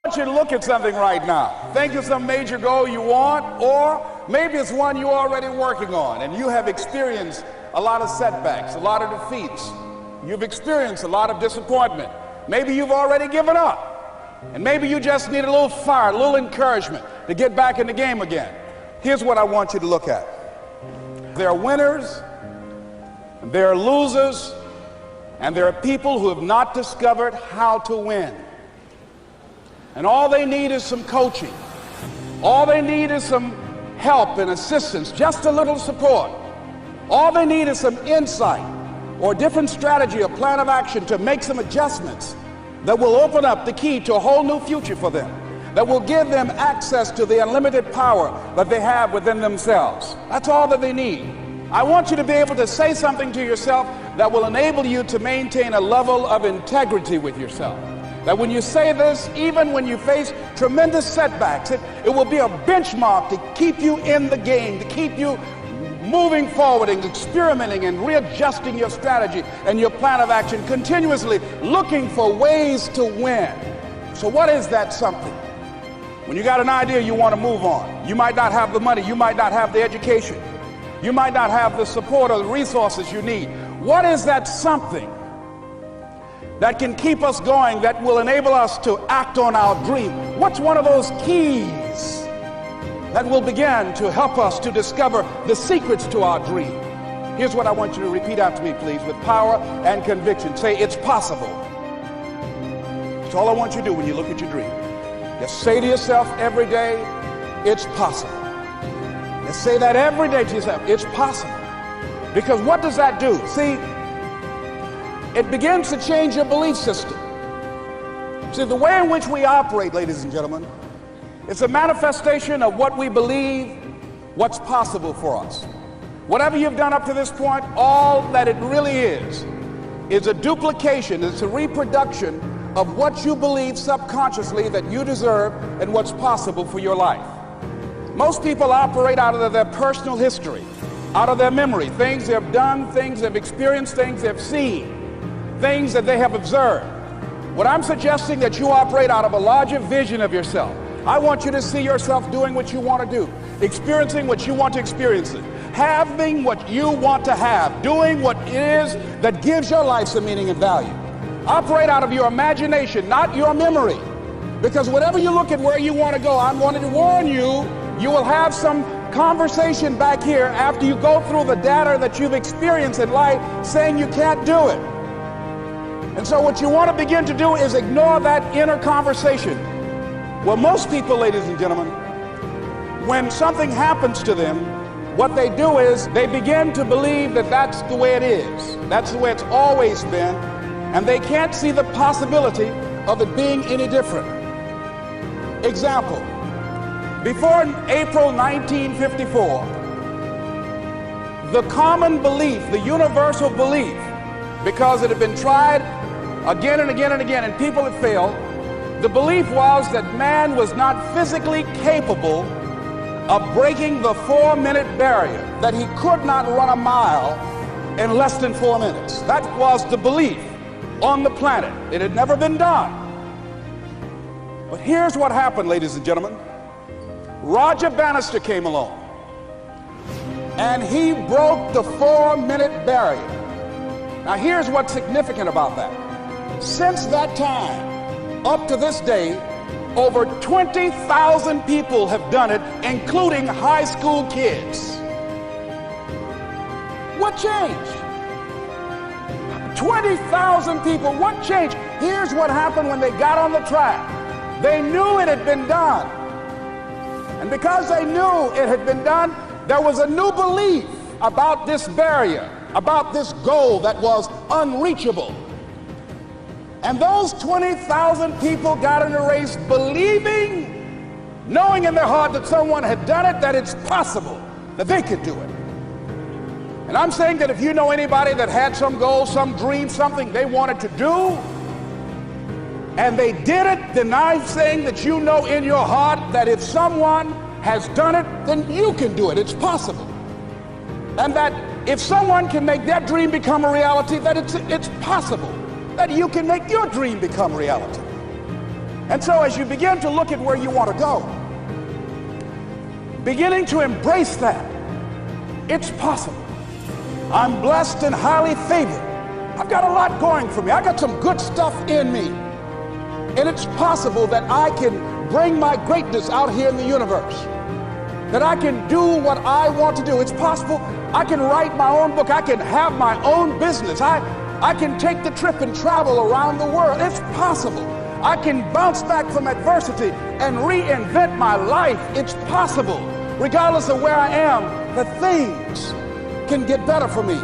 I want you to look at something right now. Think of some major goal you want, or maybe it's one you're already working on and you have experienced a lot of setbacks, a lot of defeats. You've experienced a lot of disappointment. Maybe you've already given up, and maybe you just need a little fire, a little encouragement to get back in the game again. Here's what I want you to look at. There are winners, and there are losers, and there are people who have not discovered how to win. And all they need is some coaching. All they need is some help and assistance, just a little support. All they need is some insight or a different strategy, a plan of action to make some adjustments that will open up the key to a whole new future for them, that will give them access to the unlimited power that they have within themselves. That's all that they need. I want you to be able to say something to yourself that will enable you to maintain a level of integrity with yourself. That when you say this, even when you face tremendous setbacks, it will be a benchmark to keep you in the game, to keep you moving forward and experimenting and readjusting your strategy and your plan of action, continuously looking for ways to win. So what is that something? When you got an idea you want to move on, you might not have the money, you might not have the education, you might not have the support or the resources you need. What is that something that can keep us going, that will enable us to act on our dream? What's one of those keys that will begin to help us to discover the secrets to our dream? Here's what I want you to repeat after me, please, with power and conviction. Say, it's possible. That's all I want you to do when you look at your dream. Just say to yourself every day, it's possible. Just say that every day to yourself, it's possible. Because what does that do? See, it begins to change your belief system. See, the way in which we operate, ladies and gentlemen, it's a manifestation of what we believe, what's possible for us. Whatever you've done up to this point, all that it really is a duplication, it's a reproduction of what you believe subconsciously that you deserve and what's possible for your life. Most people operate out of their personal history, out of their memory, things they've done, things they've experienced, things they've seen, things that they have observed. What I'm suggesting that you operate out of a larger vision of yourself. I want you to see yourself doing what you want to do, experiencing what you want to experience, having what you want to have, doing what it is that gives your life some meaning and value. Operate out of your imagination, not your memory. Because whenever you look at where you want to go, I'm wanting to warn you, you will have some conversation back here after you go through the data that you've experienced in life saying you can't do it. And so what you want to begin to do is ignore that inner conversation. Well, most people, ladies and gentlemen, when something happens to them, what they do is they begin to believe that that's the way it is. That's the way it's always been. And they can't see the possibility of it being any different. Example, before April 1954, the common belief, the universal belief, because it had been tried again and again and again, and people had failed, the belief was that man was not physically capable of breaking the 4-minute barrier, that he could not run a mile in less than 4 minutes. That was the belief on the planet. It had never been done. But here's what happened, ladies and gentlemen. Roger Bannister came along, and he broke the 4-minute barrier. Now here's what's significant about that. Since that time, up to this day, over 20,000 people have done it, including high school kids. What changed? 20,000 people, what changed? Here's what happened when they got on the track. They knew it had been done. And because they knew it had been done, there was a new belief about this barrier, about this goal that was unreachable. And those 20,000 people got in a race believing, knowing in their heart that someone had done it, that it's possible, that they could do it. And I'm saying that if you know anybody that had some goal, some dream, something they wanted to do, and they did it, then I'm saying that you know in your heart that if someone has done it, then you can do it. It's possible. And that if someone can make their dream become a reality, that it's possible that you can make your dream become reality. And so as you begin to look at where you want to go, beginning to embrace that, it's possible. I'm blessed and highly favored. I've got a lot going for me. I got some good stuff in me. And it's possible that I can bring my greatness out here in the universe. That I can do what I want to do. It's possible I can write my own book. I can have my own business. I can take the trip and travel around the world. It's possible. I can bounce back from adversity and reinvent my life. It's possible. Regardless of where I am, that things can get better for me.